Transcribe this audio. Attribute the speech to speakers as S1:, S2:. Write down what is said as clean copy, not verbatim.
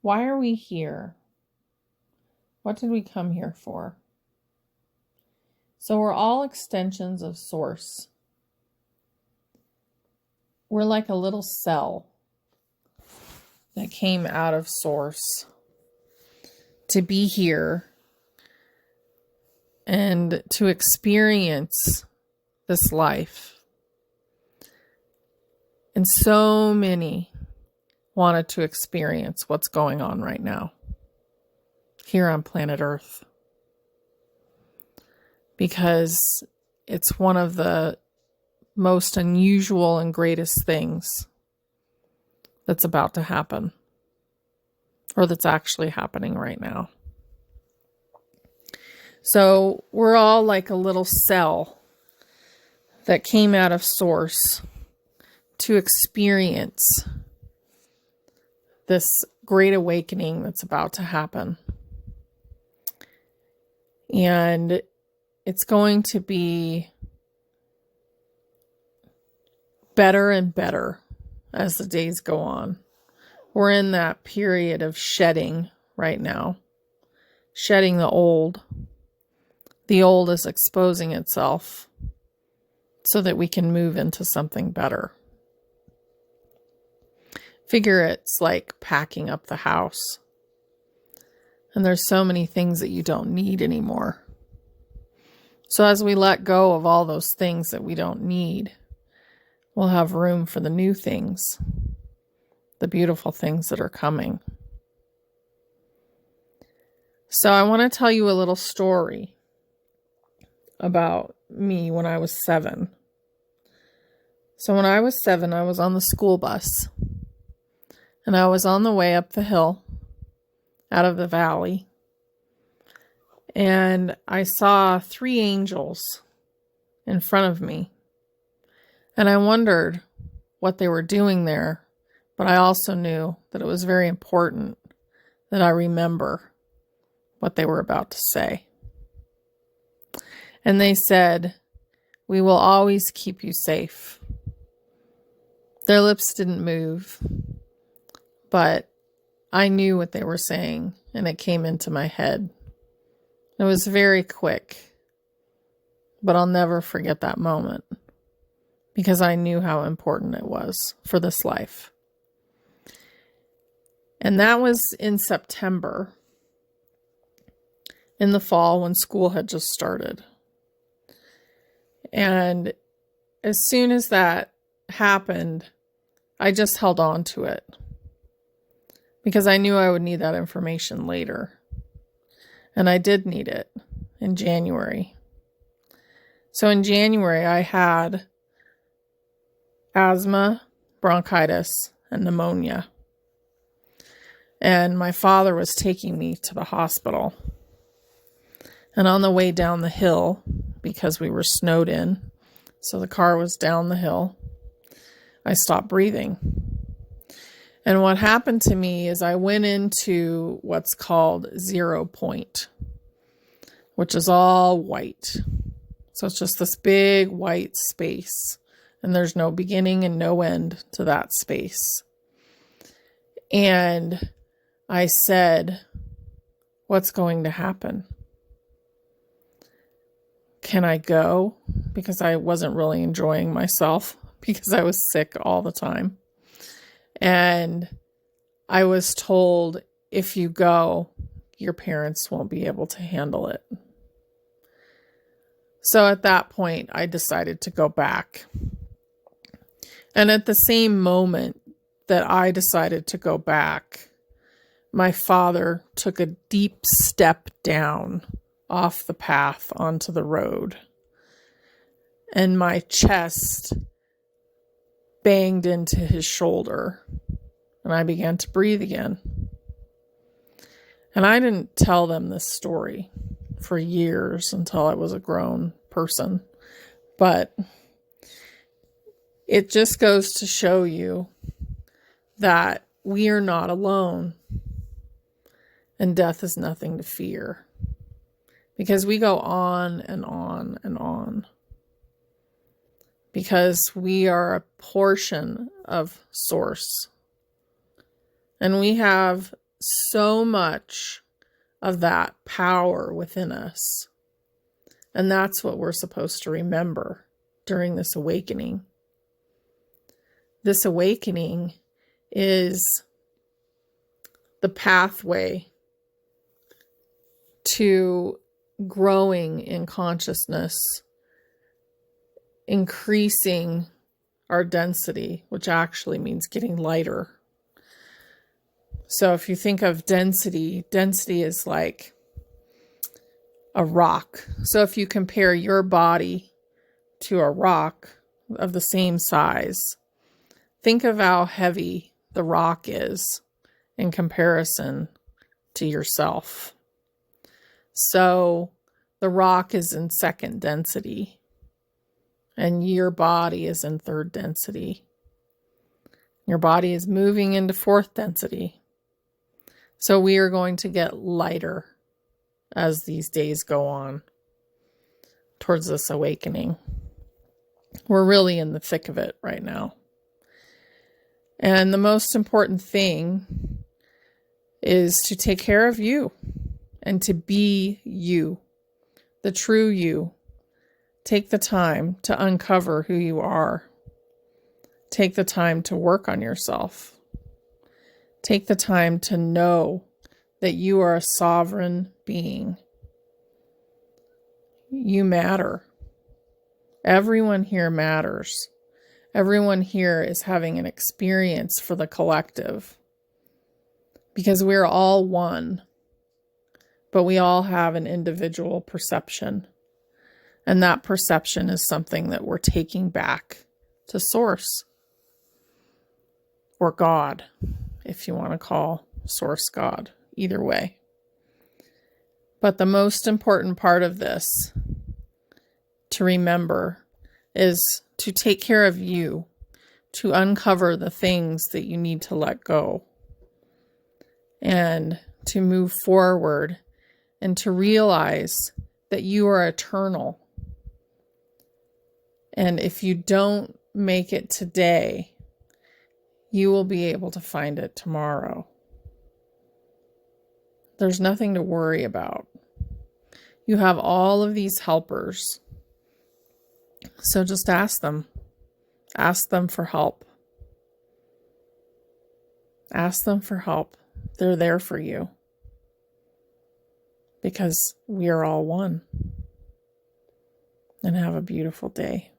S1: Why are we here? What did we come here for? So we're all extensions of Source. We're like a little cell that came out of Source to be here and to experience this life. And so many wanted to experience what's going on right now here on planet Earth, because it's one of the most unusual and greatest things that's about to happen, or that's actually happening right now. So we're all like a little cell that came out of Source to experience this great awakening that's about to happen. And it's going to be better and better as the days go on. We're in that period of shedding right now. Shedding the old. The old is exposing itself so that we can move into something better. Figure it's like packing up the house. And there's so many things that you don't need anymore. So as we let go of all those things that we don't need, we'll have room for the new things, the beautiful things that are coming. So I want to tell you a little story about me when I was 7. So when I was 7, I was on the school bus. And I was on the way up the hill out of the valley. And I saw 3 angels in front of me. And I wondered what they were doing there. But I also knew that it was very important that I remember what they were about to say. And they said, "We will always keep you safe." Their lips didn't move, but I knew what they were saying, and it came into my head. It was very quick, but I'll never forget that moment because I knew how important it was for this life. And that was in September, in the fall when school had just started. And as soon as that happened, I just held on to it because I knew I would need that information later. And I did need it in January. So in January, I had asthma, bronchitis, and pneumonia. And my father was taking me to the hospital. And on the way down the hill, because we were snowed in, so the car was down the hill, I stopped breathing. And what happened to me is I went into what's called 0 point, which is all white. So it's just this big white space. And there's no beginning and no end to that space. And I said, "What's going to happen? Can I go?" Because I wasn't really enjoying myself because I was sick all the time. And I was told, if you go, your parents won't be able to handle it. So at that point, I decided to go back. And at the same moment that I decided to go back, my father took a deep step down off the path onto the road. And my chest banged into his shoulder. And I began to breathe again. And I didn't tell them this story for years until I was a grown person. But it just goes to show you that we are not alone. And death is nothing to fear. Because we go on and on and on. Because we are a portion of Source. And we have so much of that power within us. And that's what we're supposed to remember during this awakening. This awakening is the pathway to growing in consciousness, increasing our density, which actually means getting lighter. So if you think of density, density is like a rock. So if you compare your body to a rock of the same size, think of how heavy the rock is in comparison to yourself. So the rock is in second density and your body is in third density. Your body is moving into fourth density. So we are going to get lighter as these days go on towards this awakening. We're really in the thick of it right now. And the most important thing is to take care of you and to be you, the true you. Take the time to uncover who you are. Take the time to work on yourself. Take the time to know that you are a sovereign being. You matter. Everyone here matters. Everyone here is having an experience for the collective. Because we're all one. But we all have an individual perception. And that perception is something that we're taking back to Source. Or God, if you want to call Source God. Either way. But the most important part of this to remember is to take care of you, to uncover the things that you need to let go, and to move forward, and to realize that you are eternal. And if you don't make it today, you will be able to find it tomorrow. There's nothing to worry about. You have all of these helpers. So just ask them. Ask them for help. Ask them for help. They're there for you. Because we are all one. And have a beautiful day.